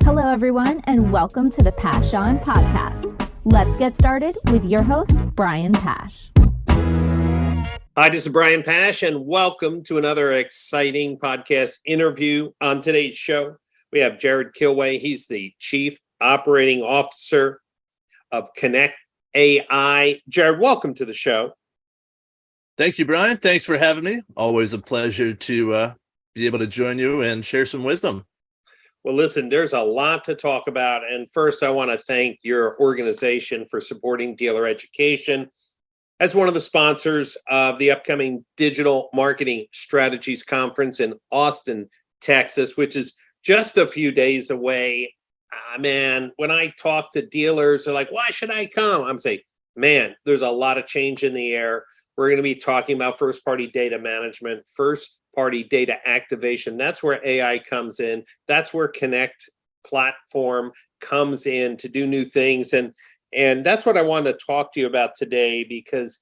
Hello, everyone, and welcome to the Pash On Podcast. Let's get started with your host, Brian Pash. Hi, this is Brian Pash, and welcome to another exciting podcast interview. On today's show, we have Jarrod Kilway. He's the Chief Operating Officer of Konect.ai. Jarrod, welcome to the show. Thank you, Brian. Thanks for having me. Always a pleasure to be able to join you and share some wisdom. Well, listen, there's a lot to talk about. And first, I want to thank your organization for supporting dealer education as one of the sponsors of the upcoming Digital Marketing Strategies Conference in Austin, Texas, which is just a few days away. Man, when I talk to dealers, they're like, why should I come? I'm saying, man, there's a lot of change in the air. We're going to be talking about first-party data management, first-party data activation. That's where AI comes in. That's where Konect platform comes in to do new things. And that's what I wanted to talk to you about today, because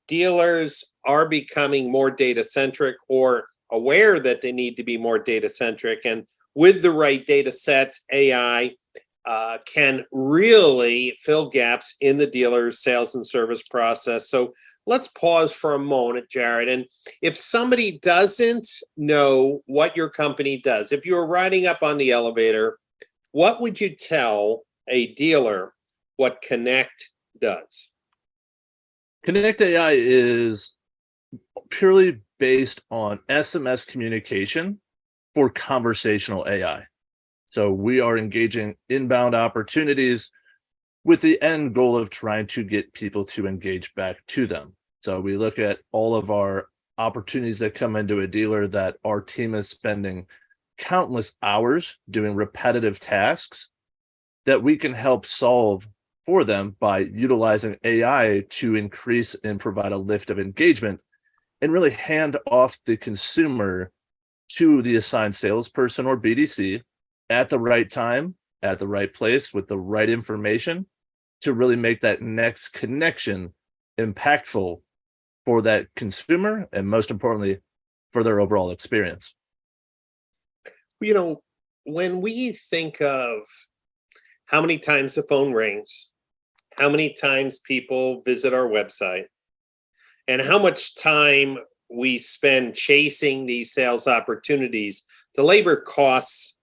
dealers are becoming more data-centric or aware that they need to be more data-centric. And with the right data sets, AI can really fill gaps in the dealer's sales and service process. So let's pause for a moment, Jarrod. And if somebody doesn't know what your company does, if you're riding up on the elevator, what would you tell a dealer what Konect does? Konect.ai is purely based on SMS communication for conversational AI. So we are engaging inbound opportunities with the end goal of trying to get people to engage back to them. So we look at all of our opportunities that come into a dealer that our team is spending countless hours doing repetitive tasks that we can help solve for them by utilizing AI to increase and provide a lift of engagement and really hand off the consumer to the assigned salesperson or BDC at the right time, at the right place, with the right information to really make that next connection impactful for that consumer and, most importantly, for their overall experience. You know, when we think of how many times the phone rings, how many times people visit our website, and how much time we spend chasing these sales opportunities, the labor costs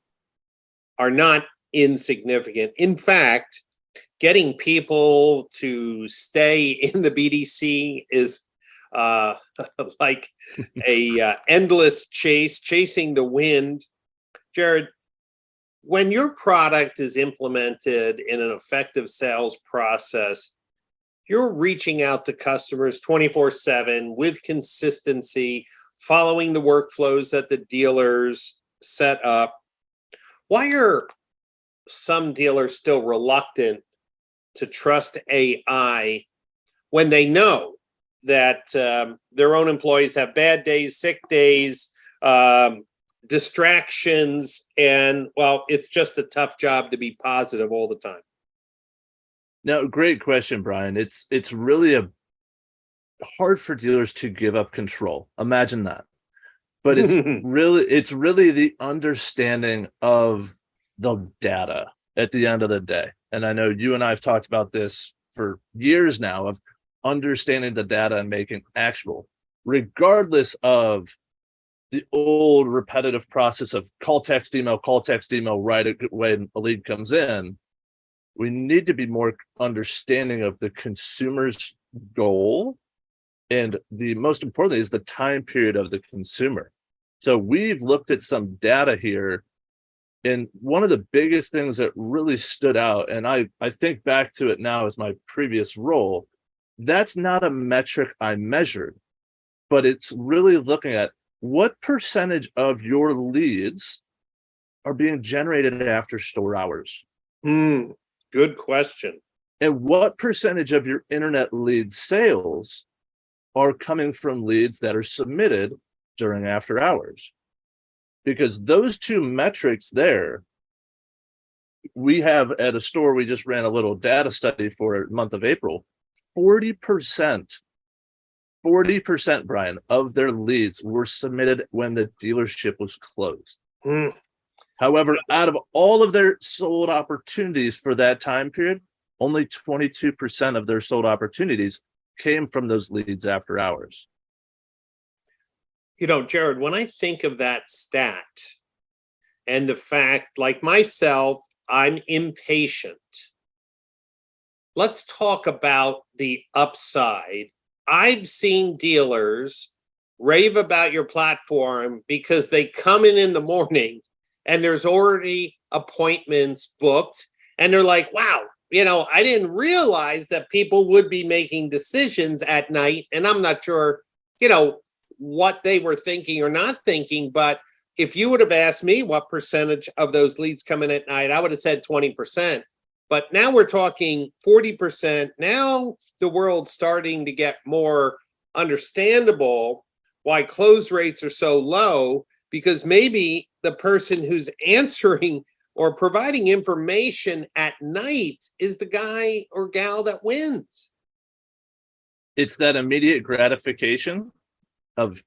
are not insignificant. In fact, getting people to stay in the BDC is like a endless chasing the wind. Jarrod, when your product is implemented in an effective sales process, you're reaching out to customers 24/7 with consistency, following the workflows that the dealers set up. Why are some dealers still reluctant to trust AI when they know that their own employees have bad days, sick days, distractions, and, well, it's just a tough job to be positive all the time? Now, great question, Brian. It's really hard for dealers to give up control. Imagine that. But it's really the understanding of the data at the end of the day. And I know you and I have talked about this for years now, of understanding the data and making actionable, regardless of the old repetitive process of call, text, email, right when a lead comes in. We need to be more understanding of the consumer's goal, and the most importantly is the time period of the consumer. So we've looked at some data here, and one of the biggest things that really stood out, and I think back to it now as my previous role, that's not a metric I measured, but it's really looking at what percentage of your leads are being generated after store hours. Good question. And what percentage of your internet lead sales are coming from leads that are submitted during after hours? Because those two metrics there, we have at a store, we just ran a little data study for the month of April, 40%, Brian, of their leads were submitted when the dealership was closed. However, out of all of their sold opportunities for that time period, only 22% of their sold opportunities came from those leads after hours. Jarrod, when I think of that stat and the fact, like myself, I'm impatient. Let's talk about the upside. I've seen dealers rave about your platform because they come in the morning and there's already appointments booked. And they're like, wow, I didn't realize that people would be making decisions at night. And I'm not sure, what they were thinking or not thinking. But if you would have asked me what percentage of those leads come in at night, I would have said 20%. But now we're talking 40%. Now the world's starting to get more understandable why close rates are so low, because maybe the person who's answering or providing information at night is the guy or gal that wins. It's that immediate gratification of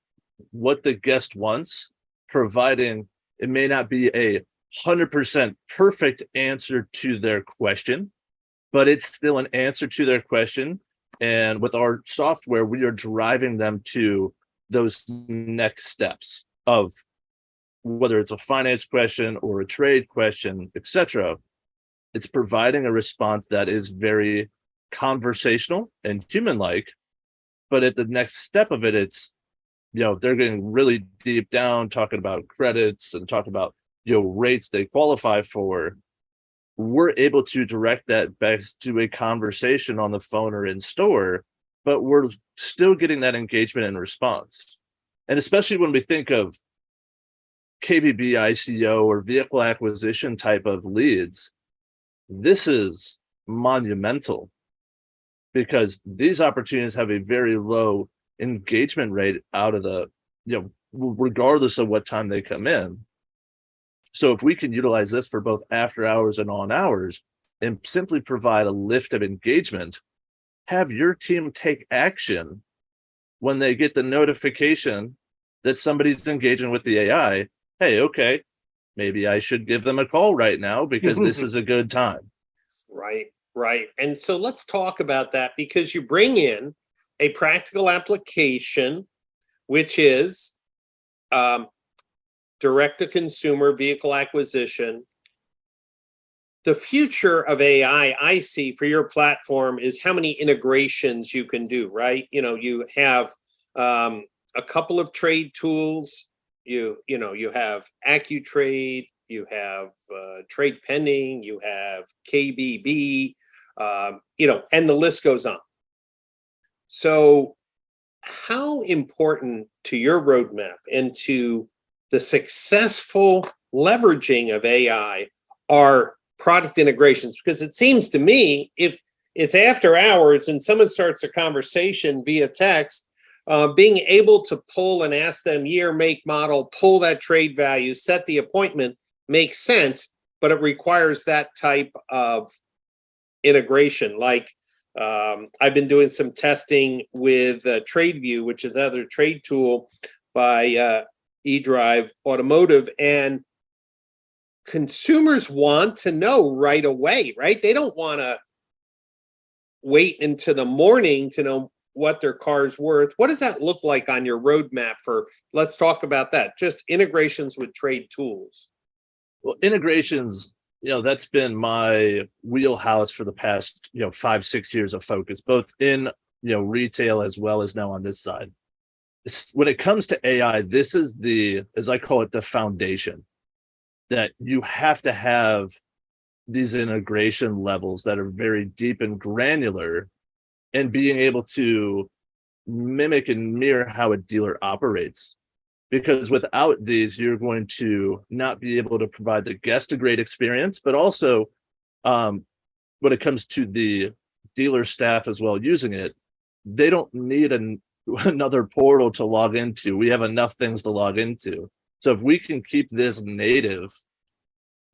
what the guest wants, providing it may not be a 100% perfect answer to their question, but it's still an answer to their question. And with our software, we are driving them to those next steps of whether it's a finance question or a trade question, etc. It's providing a response that is very conversational and human-like, but at the next step of it, it's, they're getting really deep down, talking about credits and talking about, rates they qualify for. We're able to direct that back to a conversation on the phone or in store, but we're still getting that engagement and response. And especially when we think of KBB, ICO, or vehicle acquisition type of leads, this is monumental because these opportunities have a very low engagement rate out of the, regardless of what time they come in. So if we can utilize this for both after hours and on hours and simply provide a lift of engagement, have your team take action when they get the notification that somebody's engaging with the AI. Hey, okay, maybe I should give them a call right now because this is a good time. Right. And so let's talk about that, because you bring in a practical application, which is direct-to-consumer vehicle acquisition. The future of AI, I see for your platform, is how many integrations you can do, right? You have a couple of trade tools. You have AccuTrade, you have Trade Pending, you have KBB, and the list goes on. So how important to your roadmap and to the successful leveraging of AI are product integrations? Because it seems to me, if it's after hours and someone starts a conversation via text, being able to pull and ask them year, make, model, pull that trade value, set the appointment makes sense, but it requires that type of integration. Like I've been doing some testing with TradeView, which is another trade tool by eDrive Automotive, and consumers want to know right away, right? They don't want to wait into the morning to know what their car's worth. What does that look like on your roadmap for, let's talk about that, just integrations with trade tools? Well, integrations, that's been my wheelhouse for the past, 5-6 years of focus, both in, retail as well as now on this side. When it comes to AI, this is as I call it, the foundation that you have to have these integration levels that are very deep and granular, and being able to mimic and mirror how a dealer operates. Because without these, you're going to not be able to provide the guest a great experience, but also when it comes to the dealer staff as well using it, they don't need another portal to log into. We have enough things to log into. So if we can keep this native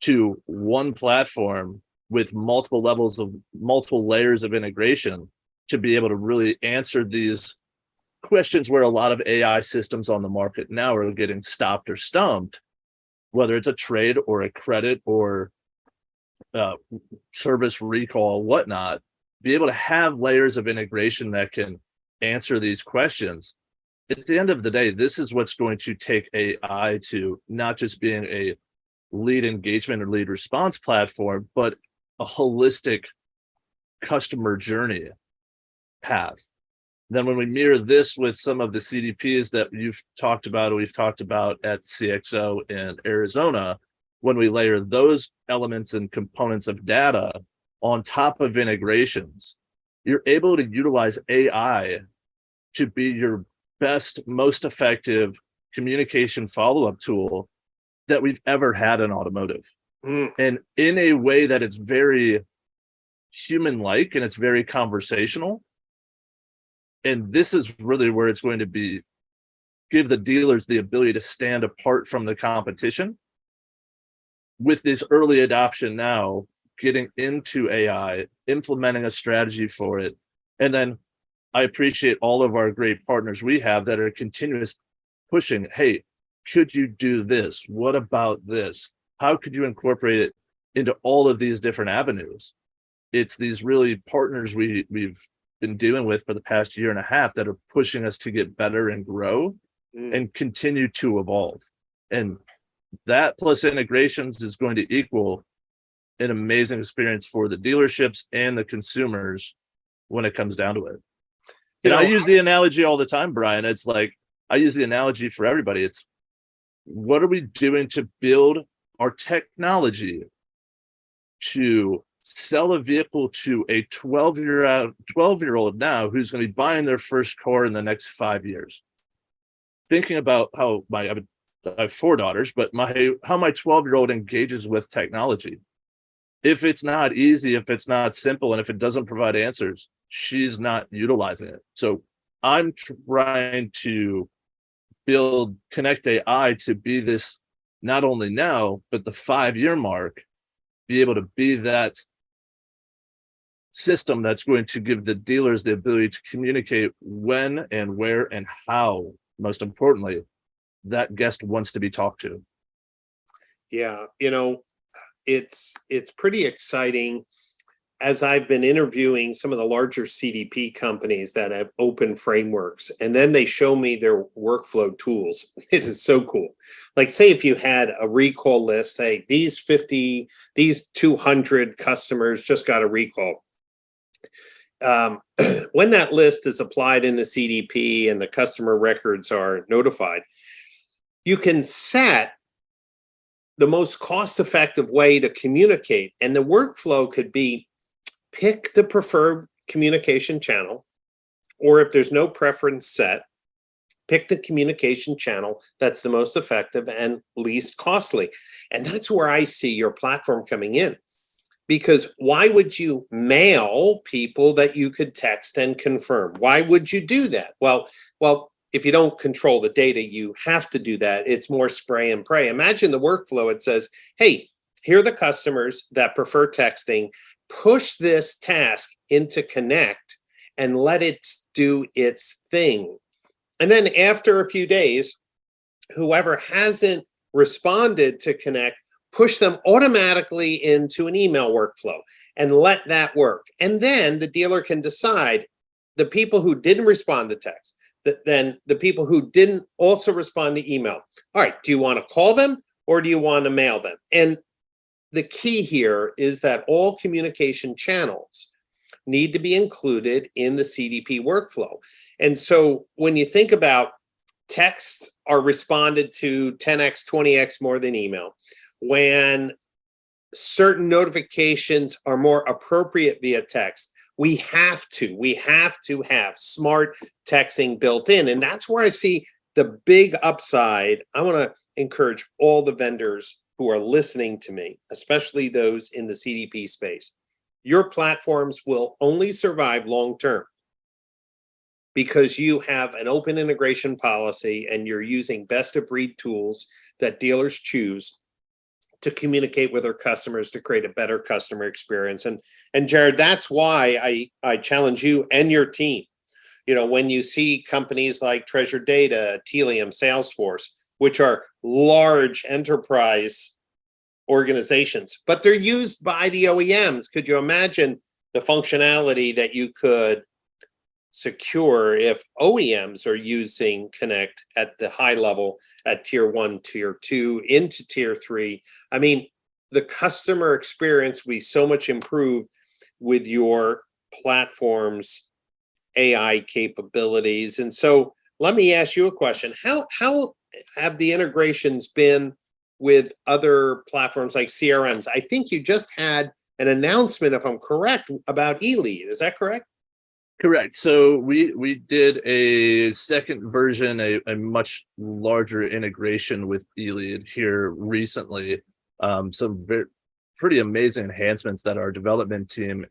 to one platform with multiple layers of integration to be able to really answer these questions where a lot of AI systems on the market now are getting stopped or stumped, whether it's a trade or a credit or service recall, whatnot, be able to have layers of integration that can answer these questions. At the end of the day, this is what's going to take AI to not just being a lead engagement or lead response platform, but a holistic customer journey path. Then when we mirror this with some of the CDPs that you've talked about, or we've talked about at CXO in Arizona, when we layer those elements and components of data on top of integrations, you're able to utilize AI to be your best, most effective communication follow-up tool that we've ever had in automotive. And in a way that it's very human-like and it's very conversational. And this is really where it's going to be, give the dealers the ability to stand apart from the competition. With this early adoption now, getting into AI, implementing a strategy for it. And then I appreciate all of our great partners we have that are continuous pushing, hey, could you do this? What about this? How could you incorporate it into all of these different avenues? It's these really partners we've been dealing with for the past year and a half that are pushing us to get better and grow and continue to evolve. And that plus integrations is going to equal an amazing experience for the dealerships and the consumers when it comes down to it. And I use the analogy all the time, Brian. It's like, I use the analogy for everybody. It's, what are we doing to build our technology to sell a vehicle to a 12-year-old now who's going to be buying their first car in the next 5 years? Thinking about how I have 4 daughters, but how my 12-year-old engages with technology. If it's not easy, if it's not simple, and if it doesn't provide answers, she's not utilizing it. So I'm trying to build Konect.ai to be this, not only now, but the 5-year mark, be able to be that system that's going to give the dealers the ability to communicate when and where and how, most importantly, that guest wants to be talked to. Yeah, it's pretty exciting. As I've been interviewing some of the larger CDP companies that have open frameworks, and then they show me their workflow tools. It is so cool. Like, say if you had a recall list, hey, these 200 customers just got a recall. When that list is applied in the CDP and the customer records are notified, you can set the most cost-effective way to communicate. And the workflow could be, pick the preferred communication channel, or if there's no preference set, pick the communication channel that's the most effective and least costly. And that's where I see your platform coming in. Because why would you mail people that you could text and confirm? Why would you do that? Well, if you don't control the data, you have to do that. It's more spray and pray. Imagine the workflow. It says, hey, here are the customers that prefer texting. Push this task into Konect and let it do its thing. And then after a few days, whoever hasn't responded to Konect, push them automatically into an email workflow and let that work. And then the dealer can decide the people who didn't respond to text, then the people who didn't also respond to email. All right, do you want to call them or do you want to mail them? And the key here is that all communication channels need to be included in the CDP workflow. And so when you think about texts are responded to 10x, 20x more than email, when certain notifications are more appropriate via text, we have to have smart texting built in. And that's where I see the big upside. I want to encourage all the vendors who are listening to me, especially those in the CDP space. Your platforms will only survive long term because you have an open integration policy and you're using best of breed tools that dealers choose to communicate with their customers to create a better customer experience. And Jarrod, that's why I challenge you and your team. When you see companies like Treasure Data, Telium, Salesforce which are large enterprise organizations, but they're used by the OEMs. Could you imagine the functionality that you could secure if OEMs are using Konect at the high level, at tier 1, tier 2, into tier 3? I mean, the customer experience will be so much improved with your platform's AI capabilities. And so let me ask you a question. How have the integrations been with other platforms like CRMs? I think you just had an announcement, if I'm correct, about eLead. Is that correct? Correct. So we did a second version, a much larger integration with eLead here recently. Some pretty amazing enhancements that our development team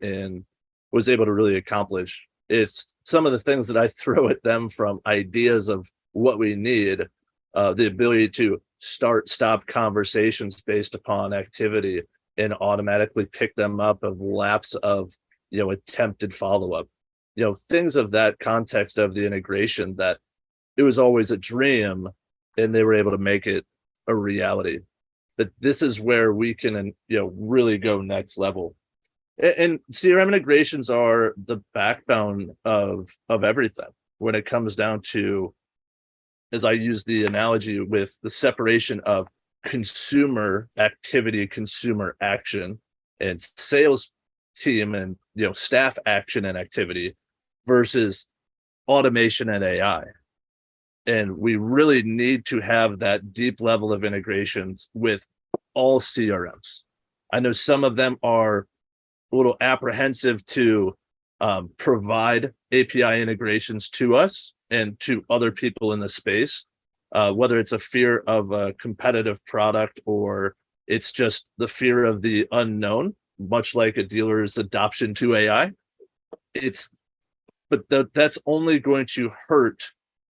was able to really accomplish. It's some of the things that I throw at them, from ideas of what we need, the ability to stop conversations based upon activity and automatically pick them up of lapse of attempted follow-up, things of that context of the integration, that it was always a dream and they were able to make it a reality. But this is where we can really go next level. And CRM integrations are the backbone of everything when it comes down to, as I use the analogy with the separation of consumer activity, consumer action, and sales team and staff action and activity versus automation and AI. And we really need to have that deep level of integrations with all CRMs. I know some of them are a little apprehensive to provide API integrations to us and to other people in the space, whether it's a fear of a competitive product or it's just the fear of the unknown, much like a dealer's adoption to AI. But that's only going to hurt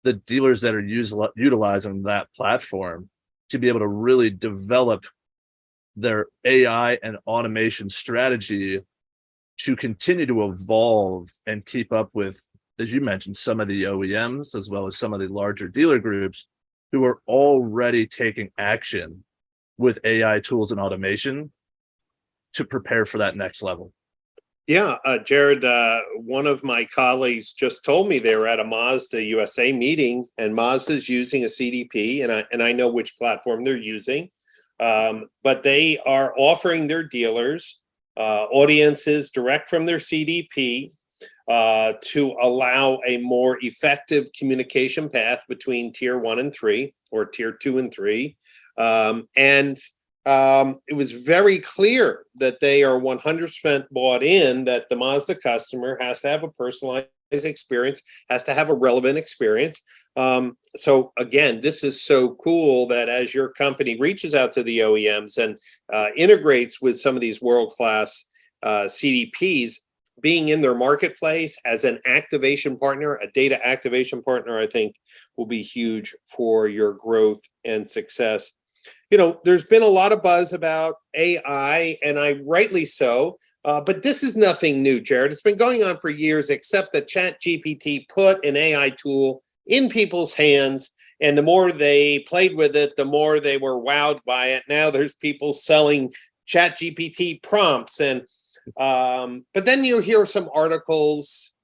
the dealers that are utilizing that platform to be able to really develop their AI and automation strategy to continue to evolve and keep up with, as you mentioned, some of the OEMs, as well as some of the larger dealer groups who are already taking action with AI tools and automation to prepare for that next level. Yeah, Jarrod, one of my colleagues just told me they were at a Mazda USA meeting, and Mazda's using a CDP, and I know which platform they're using, but they are offering their dealers audiences direct from their CDP to allow a more effective communication path between tier 1 and 3, or tier 2 and 3, and it was very clear that they are 100% bought in that the Mazda customer has to have a personalized experience, has to have a relevant experience. So again, this is so cool that as your company reaches out to the OEMs and integrates with some of these world-class CDPs, being in their marketplace as an activation partner, a data activation partner, I think will be huge for your growth and success. There's been a lot of buzz about AI, and rightly so, but this is nothing new, Jarrod. It's been going on for years, except that ChatGPT put an AI tool in people's hands, and the more they played with it, the more they were wowed by it. Now there's people selling ChatGPT prompts, and but then you hear some articles,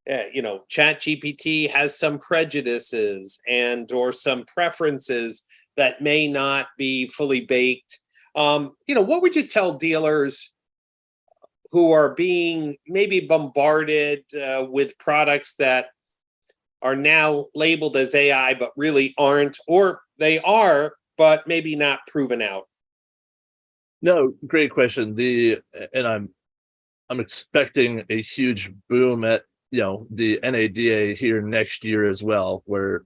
ChatGPT has some prejudices or some preferences that may not be fully baked. What would you tell dealers who are being maybe bombarded with products that are now labeled as AI but really aren't, or they are but maybe not proven out? No, great question. And I'm expecting a huge boom at the NADA here next year as well, where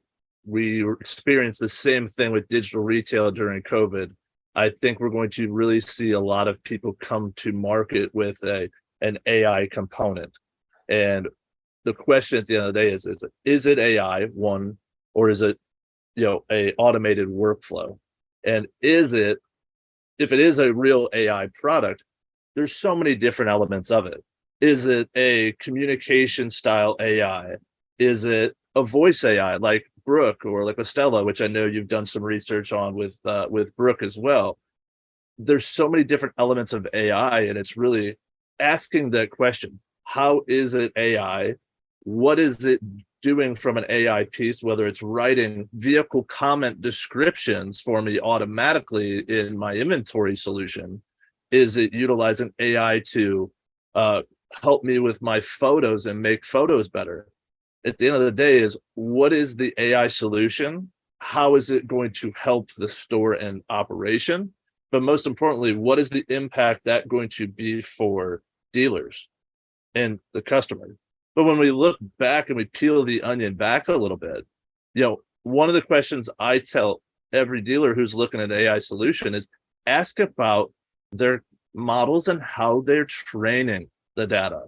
we experienced the same thing with digital retail during COVID. I think we're going to really see a lot of people come to market with an AI component. And the question at the end of the day is it AI, one, or is it a automated workflow? And if it is a real AI product, there's so many different elements of it. Is it a communication style AI? Is it a voice AI like Brooke or like a Stella, which I know you've done some research on with Brooke as well. There's so many different elements of AI, and it's really asking that question: how is it AI? What is it doing from an AI piece? Whether it's writing vehicle comment descriptions for me automatically in my inventory solution, is it utilizing AI to help me with my photos and make photos better? At the end of the day, is what is the AI solution? How is it going to help the store and operation? But most importantly, what is the impact that going to be for dealers and the customer? But when we look back and we peel the onion back a little bit, one of the questions I tell every dealer who's looking at AI solution is ask about their models and how they're training the data.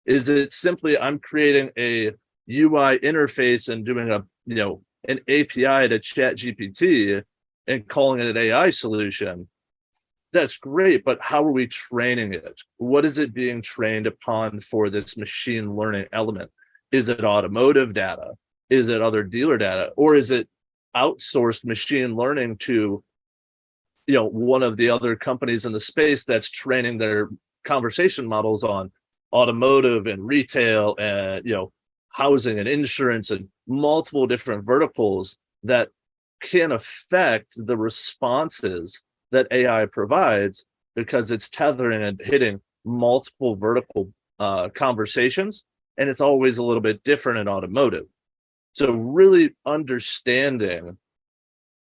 Is it simply I'm creating a UI interface and doing an API to ChatGPT and calling it an AI solution? That's great, but how are we training it? What is it being trained upon for this machine learning element? Is it automotive data? Is it other dealer data? Or is it outsourced machine learning to one of the other companies in the space that's training their conversation models on automotive and retail and housing and insurance and multiple different verticals that can affect the responses that AI provides, because it's tethering and hitting multiple vertical conversations, and it's always a little bit different in automotive. So really understanding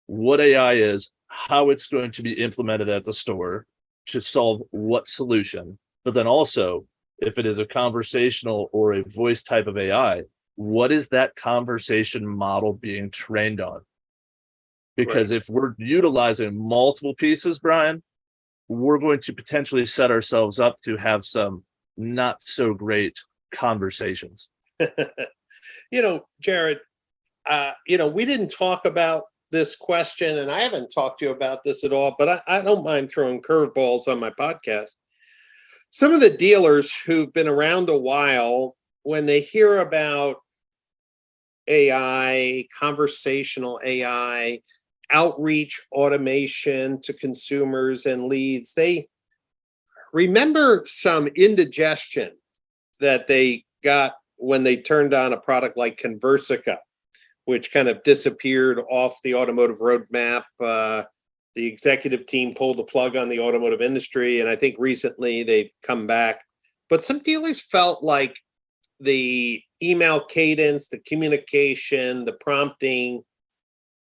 what AI is, how it's going to be implemented at the store to solve what solution, but then also if it is a conversational or a voice type of AI, what is that conversation model being trained on? Because if we're utilizing multiple pieces, Brian, we're going to potentially set ourselves up to have some not so great conversations. Jarrod, we didn't talk about this question, and I haven't talked to you about this at all, but I don't mind throwing curveballs on my podcast. Some of the dealers who've been around a while, when they hear about AI, conversational AI, outreach automation to consumers and leads, they remember some indigestion that they got when they turned on a product like Conversica, which kind of disappeared off the automotive roadmap. The executive team pulled the plug on the automotive industry, and I think recently they've come back. But some dealers felt like the email cadence, the communication, the prompting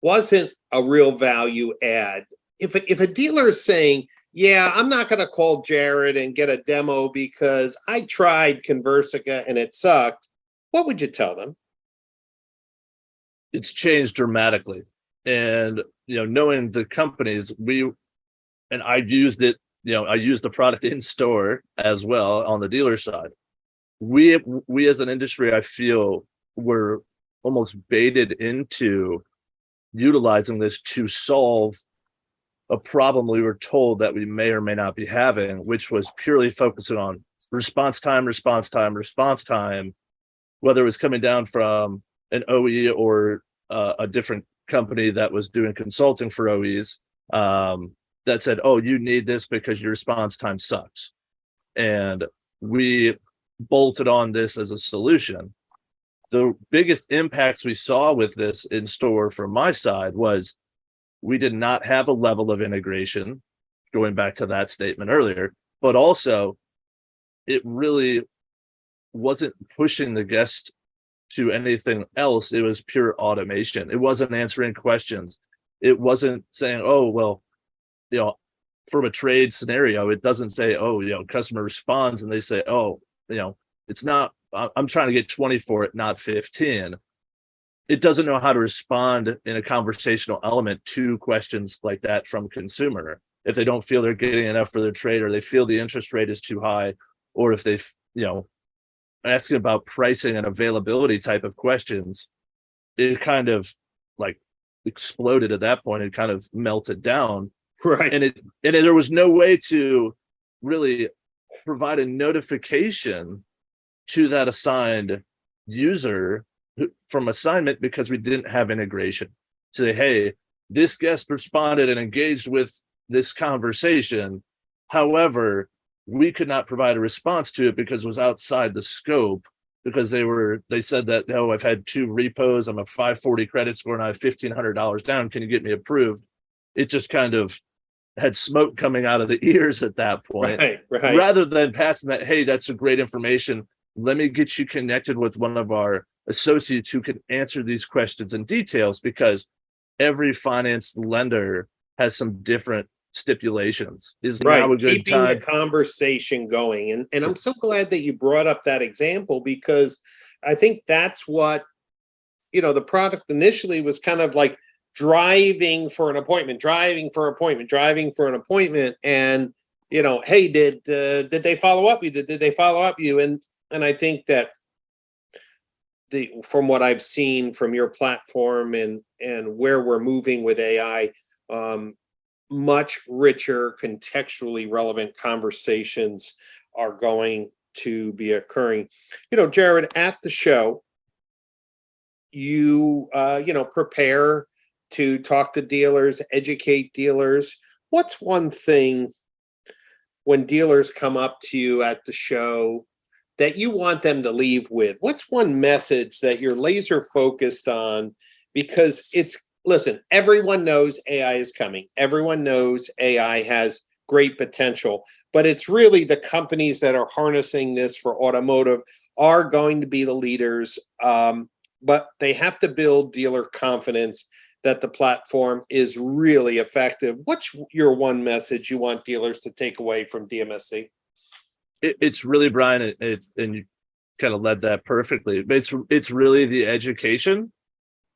wasn't a real value add. If a dealer is saying, yeah, I'm not going to call Jarrod and get a demo because I tried Conversica and it sucked, what would you tell them? It's changed dramatically. And, knowing the companies, I've used it, I used the product in store as well on the dealer side. We as an industry, I feel we're almost baited into utilizing this to solve a problem we were told that we may or may not be having, which was purely focusing on response time, whether it was coming down from an OE or a different company that was doing consulting for OEs that said, oh, you need this because your response time sucks. And we bolted on this as a solution. The biggest impacts we saw with this in store from my side was we did not have a level of integration, going back to that statement earlier, but also it really wasn't pushing the guest to anything else. It was pure automation. It wasn't answering questions. It wasn't saying, oh, well, from a trade scenario, it doesn't say, oh, customer responds and they say, oh, it's not, I'm trying to get 20 for it, not 15. It doesn't know how to respond in a conversational element to questions like that from consumer. If they don't feel they're getting enough for their trade, or they feel the interest rate is too high, or if they, asking about pricing and availability type of questions, it kind of like exploded at that point and kind of melted down. Right. And there was no way to really provide a notification to that assigned user from assignment because we didn't have integration. Say, hey, this guest responded and engaged with this conversation. However, we could not provide a response to it because it was outside the scope, because they said that, no, I've had 2 repos, I'm a 540 credit score, and I have $1,500 down. Can you get me approved? It just kind of had smoke coming out of the ears at that point. Right. Rather than passing that, hey, that's a great information. Let me get you connected with one of our associates who can answer these questions in details, because every finance lender has some different stipulations. Is now a good Keeping time? the conversation going. And I'm so glad that you brought up that example, because I think that's what, the product initially was kind of like driving for an appointment. And, hey, did they follow up you? Did they follow up you? And I think that from what I've seen from your platform and where we're moving with AI, much richer, contextually relevant conversations are going to be occurring. Jarrod, at the show, you prepare to talk to dealers, educate dealers. What's one thing when dealers come up to you at the show that you want them to leave with? What's one message that you're laser focused on? Because listen, everyone knows AI is coming. Everyone knows AI has great potential, but it's really the companies that are harnessing this for automotive are going to be the leaders. But they have to build dealer confidence that the platform is really effective. What's your one message you want dealers to take away from DMSC? It's really, Brian, and you kind of led that perfectly. It's really the education,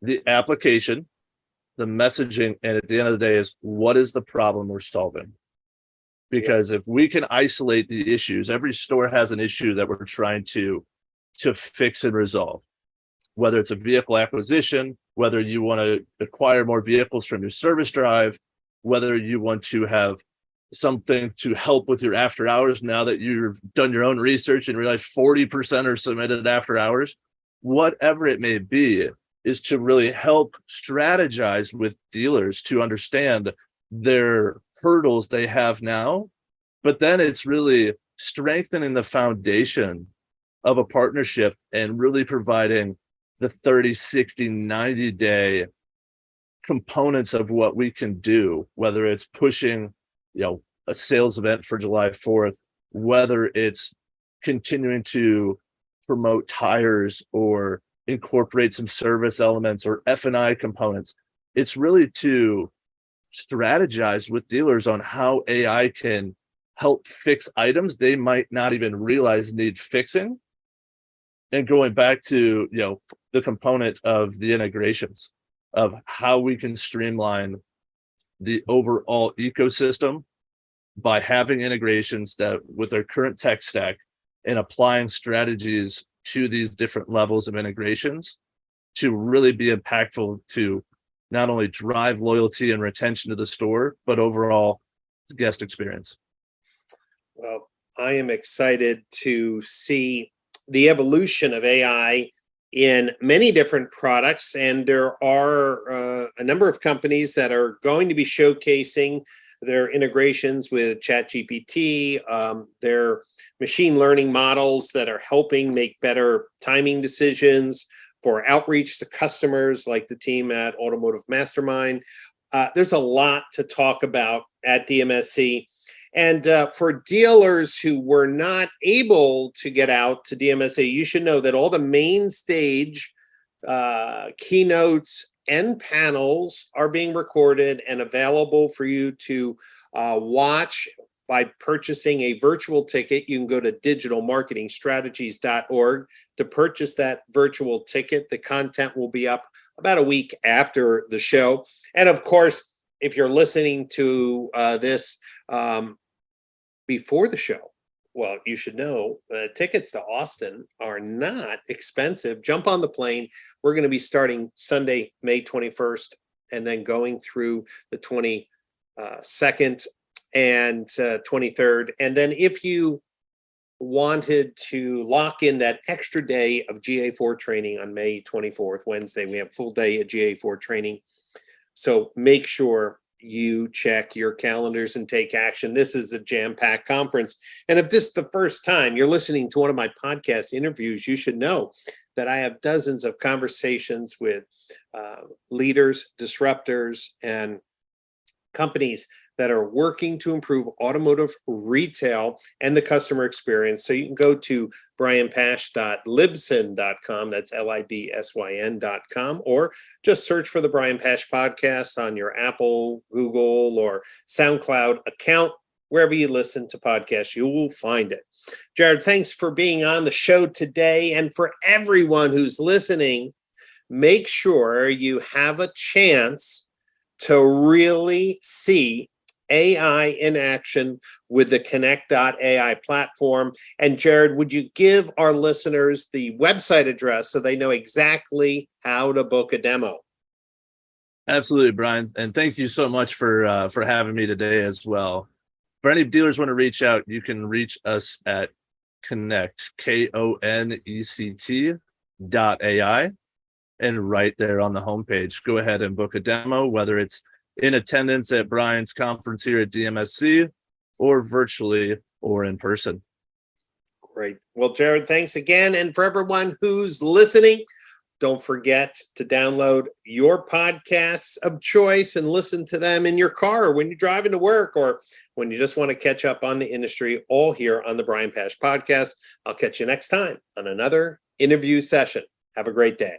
the application, the messaging, and at the end of the day is, what is the problem we're solving? Because if we can isolate the issues, every store has an issue that we're trying to fix and resolve. Whether it's a vehicle acquisition, whether you want to acquire more vehicles from your service drive, whether you want to have something to help with your after hours now that you've done your own research and realize 40% are submitted after hours, whatever it may be, is to really help strategize with dealers to understand their hurdles they have now. But then it's really strengthening the foundation of a partnership and really providing the 30, 60, 90-day components of what we can do, whether it's pushing, a sales event for July 4th, whether it's continuing to promote tires or incorporate some service elements or F&I components. It's really to strategize with dealers on how AI can help fix items they might not even realize need fixing. And going back to, the component of the integrations of how we can streamline the overall ecosystem by having integrations that with their current tech stack and applying strategies to these different levels of integrations to really be impactful to not only drive loyalty and retention to the store, but overall guest experience. Well, I am excited to see the evolution of AI in many different products, and there are a number of companies that are going to be showcasing their integrations with ChatGPT, their machine learning models that are helping make better timing decisions for outreach to customers, like the team at Automotive Mastermind. There's a lot to talk about at DMSC. And for dealers who were not able to get out to DMSA, you should know that all the main stage keynotes and panels are being recorded and available for you to watch by purchasing a virtual ticket. You can go to digitalmarketingstrategies.org to purchase that virtual ticket. The content will be up about a week after the show. And of course, if you're listening to this before the show, well, you should know tickets to Austin are not expensive. Jump on the plane. We're going to be starting Sunday, May 21st, and then going through the 22nd and 23rd. And then if you wanted to lock in that extra day of GA4 training on May 24th, Wednesday, we have full day of GA4 training. So make sure you check your calendars and take action. This is a jam-packed conference. And if this is the first time you're listening to one of my podcast interviews, you should know that I have dozens of conversations with leaders, disruptors, and companies that are working to improve automotive retail and the customer experience. So you can go to brianpash.libsyn.com, that's LIBSYN.com, or just search for the Brian Pash Podcast on your Apple, Google, or SoundCloud account. Wherever you listen to podcasts, you will find it. Jarrod, thanks for being on the show today. And for everyone who's listening, make sure you have a chance to really see AI in action with the Konect.ai platform. And Jarrod, would you give our listeners the website address so they know exactly how to book a demo? Absolutely, Brian. And thank you so much for having me today as well. For any dealers want to reach out, you can reach us at Konect, KONECT.ai. And right there on the homepage, go ahead and book a demo, whether it's in attendance at Brian's conference here at DMSC or virtually or in person. Great. Well, Jarrod, thanks again. And for everyone who's listening, don't forget to download your podcasts of choice and listen to them in your car when you're driving to work or when you just want to catch up on the industry, all here on the Brian Pash Podcast. I'll catch you next time on another interview session. Have a great day.